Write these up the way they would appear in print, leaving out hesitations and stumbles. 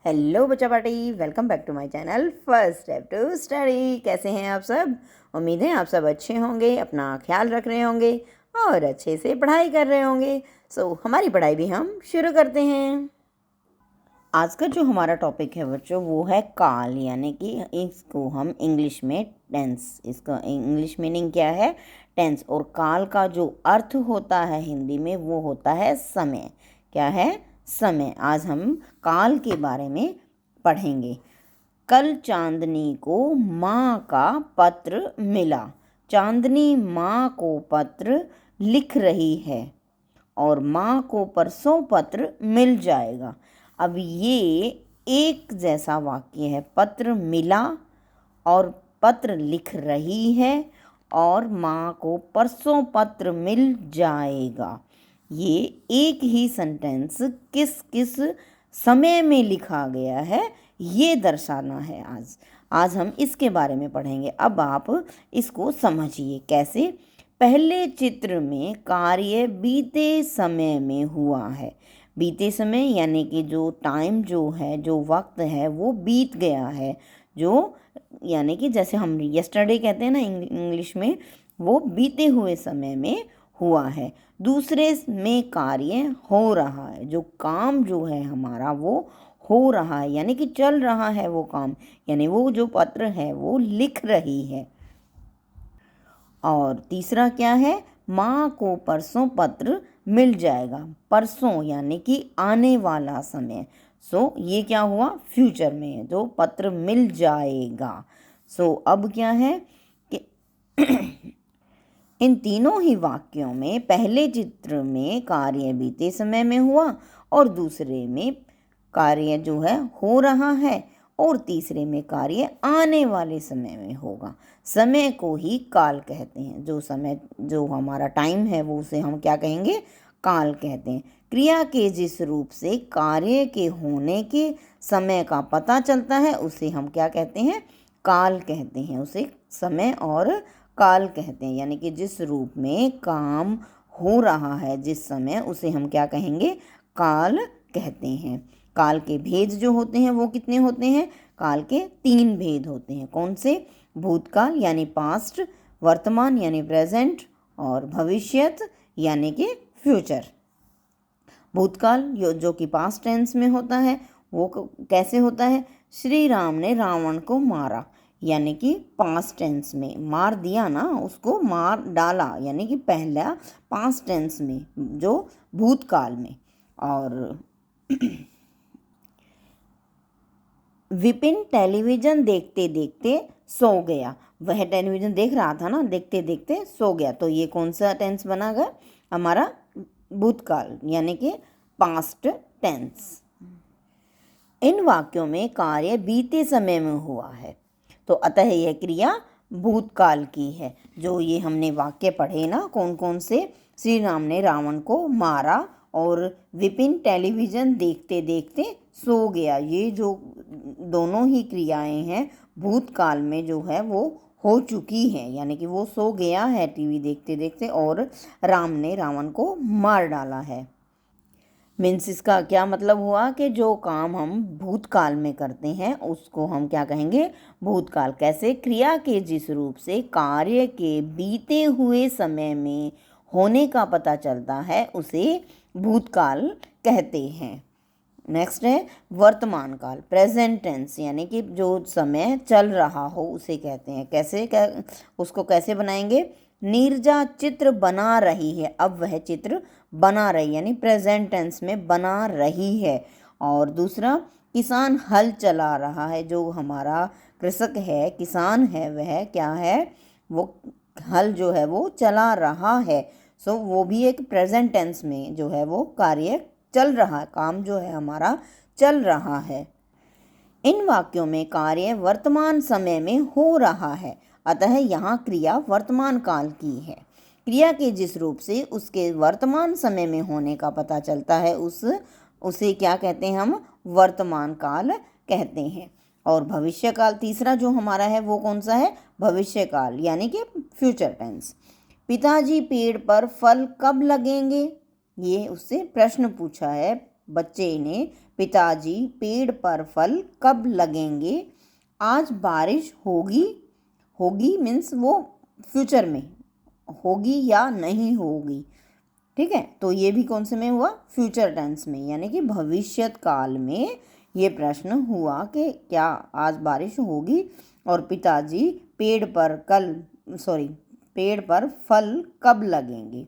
Hello बच्चा party, welcome back to my channel first step to study. कैसे हैं आप सब? उम्मीद है आप सब अच्छे होंगे, अपना ख्याल रख रहे होंगे और अच्छे से पढ़ाई कर रहे होंगे। हमारी पढ़ाई भी हम शुरू करते हैं। आज का जो हमारा टॉपिक है बच्चों वो है काल, यानी कि इसको हम इंग्लिश में टेंस, इसका इंग्लिश मीनिंग क्या है? टेंस। और काल का जो अर्थ होता है हिंदी में वो होता है समय। क्या है? समय। आज हम काल के बारे में पढ़ेंगे। कल चांदनी को माँ का पत्र मिला। चांदनी माँ को पत्र लिख रही है और माँ को परसों पत्र मिल जाएगा। अब ये एक जैसा वाक्य है। पत्र मिला और पत्र लिख रही है और माँ को परसों पत्र मिल जाएगा। ये एक ही सेंटेंस किस किस समय में लिखा गया है ये दर्शाना है। आज हम इसके बारे में पढ़ेंगे। अब आप इसको समझिए कैसे। पहले चित्र में कार्य बीते समय में हुआ है। बीते समय यानी कि जो टाइम जो है, जो वक्त है वो बीत गया है। जो यानी कि जैसे हम यस्टरडे कहते हैं ना इंग्लिश में, वो बीते हुए समय में हुआ है। दूसरे में कार्य हो रहा है। जो काम जो है हमारा वो हो रहा है, यानी कि चल रहा है वो काम, यानी वो जो पत्र है वो लिख रही है। और तीसरा क्या है? माँ को परसों पत्र मिल जाएगा। परसों यानी कि आने वाला समय। ये क्या हुआ? फ्यूचर में जो पत्र मिल जाएगा। अब क्या है कि इन तीनों ही वाक्यों में पहले चित्र में कार्य बीते समय में हुआ और दूसरे में कार्य जो है हो रहा है और तीसरे में कार्य आने वाले समय में होगा। समय को ही काल कहते हैं। जो समय, जो हमारा टाइम है वो उसे हम क्या कहेंगे? काल कहते हैं। क्रिया के जिस रूप से कार्य के होने के समय का पता चलता है उसे हम क्या कहते हैं? काल कहते हैं। उसे समय और काल कहते हैं। यानी कि जिस रूप में काम हो रहा है जिस समय, उसे हम क्या कहेंगे? काल कहते हैं। काल के भेद जो होते हैं वो कितने होते हैं? काल के 3 भेद होते हैं। कौन से? भूतकाल यानी पास्ट, वर्तमान यानी प्रेजेंट और भविष्यत यानी कि फ्यूचर। भूतकाल जो कि पास्ट टेंस में होता है वो कैसे होता है? श्री राम ने रावण को मारा, यानी कि पास्ट टेंस में। मार दिया ना, उसको मार डाला, यानी कि पहला पास्ट टेंस में, जो भूतकाल में। और विपिन टेलीविज़न देखते देखते सो गया। वह टेलीविज़न देख रहा था ना, देखते देखते सो गया। तो ये कौन सा टेंस बना गया? हमारा भूतकाल यानी कि पास्ट टेंस। इन वाक्यों में कार्य बीते समय में हुआ है, तो अतः यह क्रिया भूतकाल की है। जो ये हमने वाक्य पढ़े ना, कौन कौन से? श्री राम ने रावण को मारा और विपिन टेलीविज़न देखते देखते सो गया। ये जो दोनों ही क्रियाएं हैं भूतकाल में जो है वो हो चुकी हैं, यानी कि वो सो गया है टीवी देखते देखते और राम ने रावण को मार डाला है। मीन्स इसका क्या मतलब हुआ कि जो काम हम भूतकाल में करते हैं उसको हम क्या कहेंगे? भूतकाल। कैसे? क्रिया के जिस रूप से कार्य के बीते हुए समय में होने का पता चलता है उसे भूतकाल कहते हैं। नेक्स्ट है वर्तमान काल, प्रेजेंट टेंस, यानी कि जो समय चल रहा हो उसे कहते हैं। कैसे उसको कैसे बनाएंगे? नीरजा चित्र बना रही है। अब वह चित्र बना रही, यानी प्रेजेंट टेंस में बना रही है। और दूसरा, किसान हल चला रहा है। जो हमारा कृषक है, किसान है, वह क्या है? वो हल जो है वो चला रहा है। वो भी एक प्रेजेंट टेंस में जो है वो कार्य चल रहा है, काम जो है हमारा चल रहा है। इन वाक्यों में कार्य वर्तमान समय में हो रहा है, अतः यहाँ क्रिया वर्तमान काल की है। क्रिया के जिस रूप से उसके वर्तमान समय में होने का पता चलता है उसे क्या कहते हैं? हम वर्तमान काल कहते हैं। और भविष्य काल तीसरा जो हमारा है वो कौन सा है? भविष्य काल यानी कि फ्यूचर टेंस। पिताजी पेड़ पर फल कब लगेंगे? ये उससे प्रश्न पूछा है। बच्चे ने, पिताजी पेड़ पर फल कब लगेंगे? आज बारिश होगी। होगी मीन्स वो फ्यूचर में होगी या नहीं होगी, ठीक है। तो ये भी कौन से में हुआ? फ्यूचर टेंस में, यानी कि भविष्यत काल में ये प्रश्न हुआ कि क्या आज बारिश होगी और पिताजी पेड़ पर फल कब लगेंगे।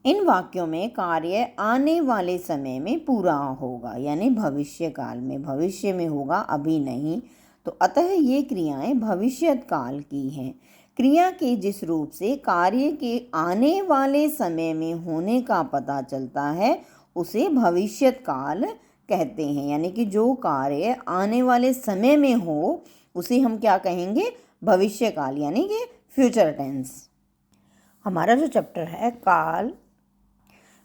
इन वाक्यों में कार्य आने वाले समय में पूरा होगा, यानी भविष्य काल में, भविष्य में होगा, अभी नहीं। तो अतः ये क्रियाएं भविष्यत काल की हैं। क्रिया के जिस रूप से कार्य के आने वाले समय में होने का पता चलता है उसे भविष्यत काल कहते हैं, यानी कि जो कार्य आने वाले समय में हो उसे हम क्या कहेंगे? भविष्य काल, यानी कि फ्यूचर टेंस। हमारा जो चैप्टर है काल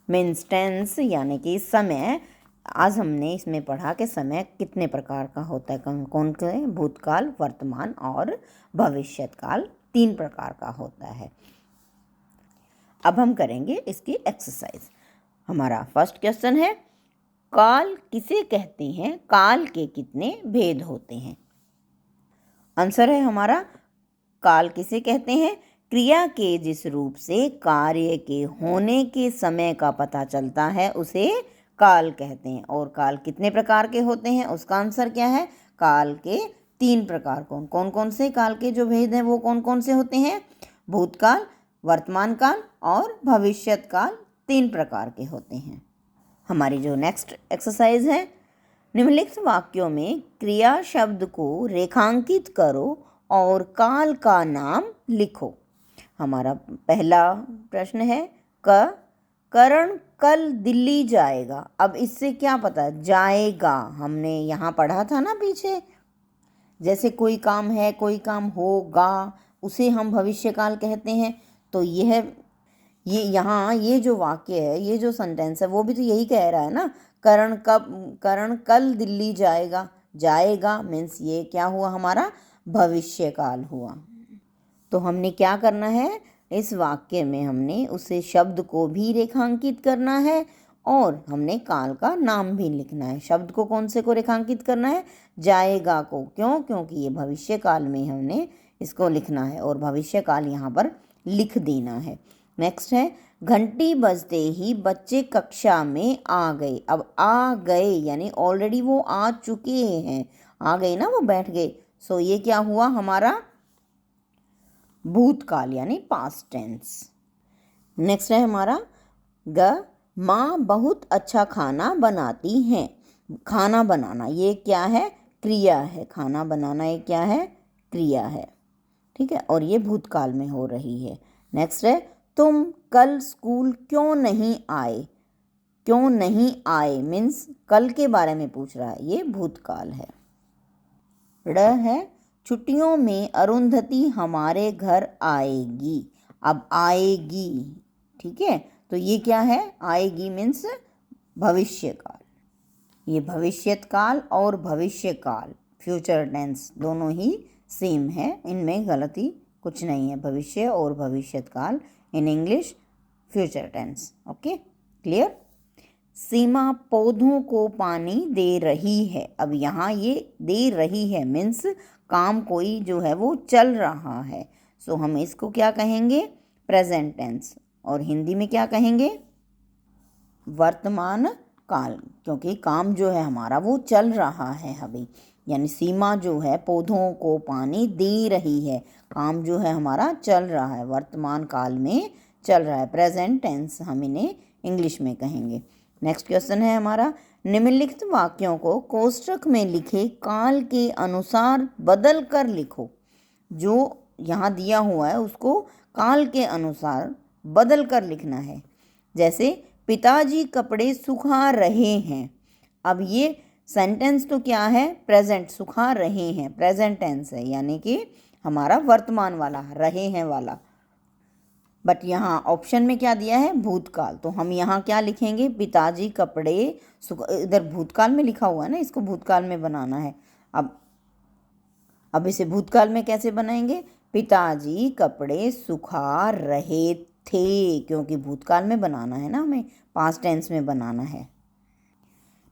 मीन्स टेंस, यानी कि समय, आज हमने इसमें पढ़ा कि समय कितने प्रकार का होता है, कौन कौन से? भूतकाल, वर्तमान और भविष्यत काल, 3 प्रकार का होता है। अब हम करेंगे इसकी एक्सरसाइज। हमारा फर्स्ट क्वेश्चन है, काल किसे कहते हैं? काल के कितने भेद होते हैं? आंसर है हमारा, काल किसे कहते हैं? क्रिया के जिस रूप से कार्य के होने के समय का पता चलता है उसे काल कहते हैं। और काल कितने प्रकार के होते हैं? उसका आंसर क्या है? काल के 3 प्रकार। कौन कौन से काल के जो भेद हैं वो कौन कौन से होते हैं? भूतकाल, वर्तमान काल और भविष्यत काल, 3 प्रकार के होते हैं। हमारी जो नेक्स्ट एक्सरसाइज है, निम्नलिखित वाक्यों में क्रिया शब्द को रेखांकित करो और काल का नाम लिखो। हमारा पहला प्रश्न है, करण कल दिल्ली जाएगा। अब इससे क्या पता? जाएगा हमने यहाँ पढ़ा था ना पीछे, जैसे कोई काम है, कोई काम होगा, उसे हम भविष्यकाल कहते हैं। तो ये यहाँ ये जो वाक्य है, ये जो सेंटेंस है, वो भी तो यही कह रहा है ना, करण कल दिल्ली जाएगा। जाएगा मीन्स ये क्या हुआ? हमारा भविष्यकाल हुआ। तो हमने क्या करना है? इस वाक्य में हमने उसे शब्द को भी रेखांकित करना है और हमने काल का नाम भी लिखना है। शब्द को कौन से को रेखांकित करना है? जाएगा को। क्यों? क्योंकि ये भविष्य काल में हमने इसको लिखना है और भविष्य काल यहाँ पर लिख देना है। नेक्स्ट है, घंटी बजते ही बच्चे कक्षा में आ गए। अब आ गए यानी ऑलरेडी वो आ चुके हैं, आ गए ना, वो बैठ गए। सो ये क्या हुआ? हमारा भूतकाल यानी पास्ट टेंस। नेक्स्ट है हमारा, माँ बहुत अच्छा खाना बनाती हैं। खाना बनाना ये क्या है? क्रिया है। खाना बनाना ये क्या है? क्रिया है, ठीक है, और ये भूतकाल में हो रही है। नेक्स्ट है, तुम कल स्कूल क्यों नहीं आए? क्यों नहीं आए मीन्स कल के बारे में पूछ रहा है, ये भूतकाल है। है, छुट्टियों में अरुंधति हमारे घर आएगी। अब आएगी, ठीक है, तो ये क्या है? आएगी मीन्स भविष्यकाल। ये भविष्यत काल और भविष्यकाल फ्यूचर टेंस दोनों ही सेम है, इनमें गलती कुछ नहीं है। भविष्य और भविष्यत काल in English future tense. Okay, clear. Seema पौधों को पानी दे रही है। अब यहाँ ये दे रही है मीन्स काम कोई जो है वो चल रहा है। सो हम इसको क्या कहेंगे? Present tense. और हिंदी में क्या कहेंगे? वर्तमान काल, क्योंकि काम जो है हमारा वो चल रहा है अभी। यानी सीमा जो है पौधों को पानी दे रही है, काम जो है हमारा चल रहा है, वर्तमान काल में चल रहा है। प्रेजेंट टेंस हम इन्हें इंग्लिश में कहेंगे। नेक्स्ट क्वेश्चन है हमारा, निम्नलिखित वाक्यों को कोष्ठक में लिखे काल के अनुसार बदल कर लिखो। जो यहाँ दिया हुआ है उसको काल के अनुसार बदल कर लिखना है। जैसे पिताजी कपड़े सुखा रहे हैं। अब ये सेंटेंस तो क्या है? प्रेजेंट, सुखा रहे हैं प्रेजेंट टेंस है, यानी कि हमारा वर्तमान वाला रहे हैं वाला। बट यहाँ ऑप्शन में क्या दिया है? भूतकाल। तो हम यहाँ क्या लिखेंगे? पिताजी कपड़े इधर भूतकाल में लिखा हुआ है ना, इसको भूतकाल में बनाना है। अब इसे भूतकाल में कैसे बनाएंगे? पिताजी कपड़े सुखा रहे थे, क्योंकि भूतकाल में बनाना है ना, हमें पास्ट टेंस में बनाना है।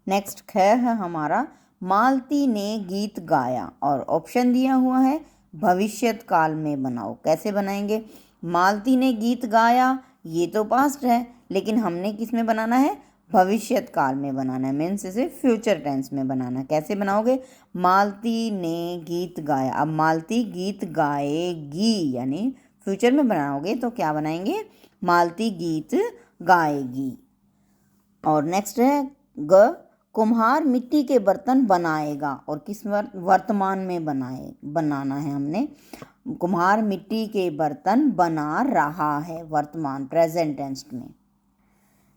नेक्स्ट ख है हमारा मालती ने गीत गाया और ऑप्शन दिया हुआ है भविष्यत काल में बनाओ। कैसे बनाएंगे? मालती ने गीत गाया, ये तो पास्ट है, लेकिन हमने किस में बनाना है? भविष्यत काल में बनाना है, मीन्स इसे फ्यूचर टेंस में बनाना है। कैसे बनाओगे? मालती ने गीत गाया, अब मालती गीत गाएगी यानी फ्यूचर में बनाओगे तो क्या बनाएंगे? मालती गीत गाएगी। और नेक्स्ट है ग, कुम्हार मिट्टी के बर्तन बनाएगा और किस वर्तमान में बनाना है हमने। कुम्हार मिट्टी के बर्तन बना रहा है, वर्तमान प्रेजेंट टेंस में।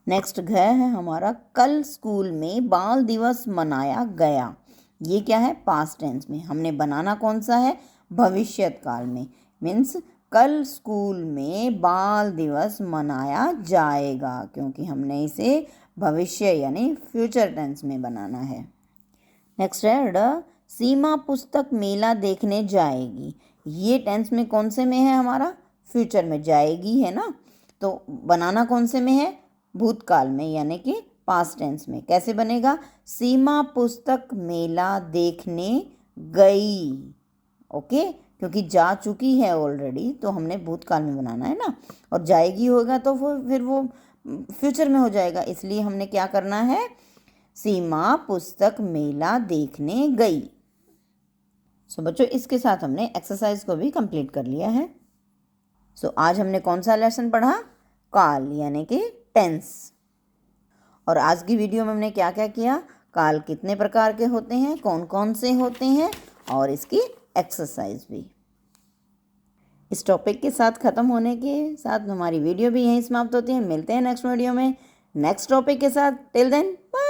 नेक्स्ट घ है हमारा कल स्कूल में बाल दिवस मनाया गया। ये क्या है? पास्ट टेंस में। हमने बनाना कौन सा है? भविष्यत काल में, मीन्स कल स्कूल में बाल दिवस मनाया जाएगा, क्योंकि हमने इसे भविष्य यानी फ्यूचर टेंस में बनाना है। नेक्स्ट है ड, सीमा पुस्तक मेला देखने जाएगी। ये टेंस में कौन से में है हमारा? फ्यूचर में। जाएगी है ना, तो बनाना कौन से में है? भूतकाल में यानी कि पास्ट टेंस में। कैसे बनेगा? सीमा पुस्तक मेला देखने गई। ओके, क्योंकि जा चुकी है ऑलरेडी, तो हमने भूतकाल में बनाना है ना, और जाएगी होगा तो फिर वो फ्यूचर में हो जाएगा, इसलिए हमने क्या करना है? सीमा पुस्तक मेला देखने गई। सो बच्चों, इसके साथ हमने एक्सरसाइज को भी कंप्लीट कर लिया है। सो आज हमने कौन सा लेसन पढ़ा? काल यानी कि टेंस। और आज की वीडियो में हमने क्या क्या किया? काल कितने प्रकार के होते हैं, कौन कौन से होते हैं, और इसकी एक्सरसाइज भी। इस टॉपिक के साथ ख़त्म होने के साथ हमारी वीडियो भी यहीं समाप्त होती है। मिलते हैं नेक्स्ट वीडियो में नेक्स्ट टॉपिक के साथ। Till then bye.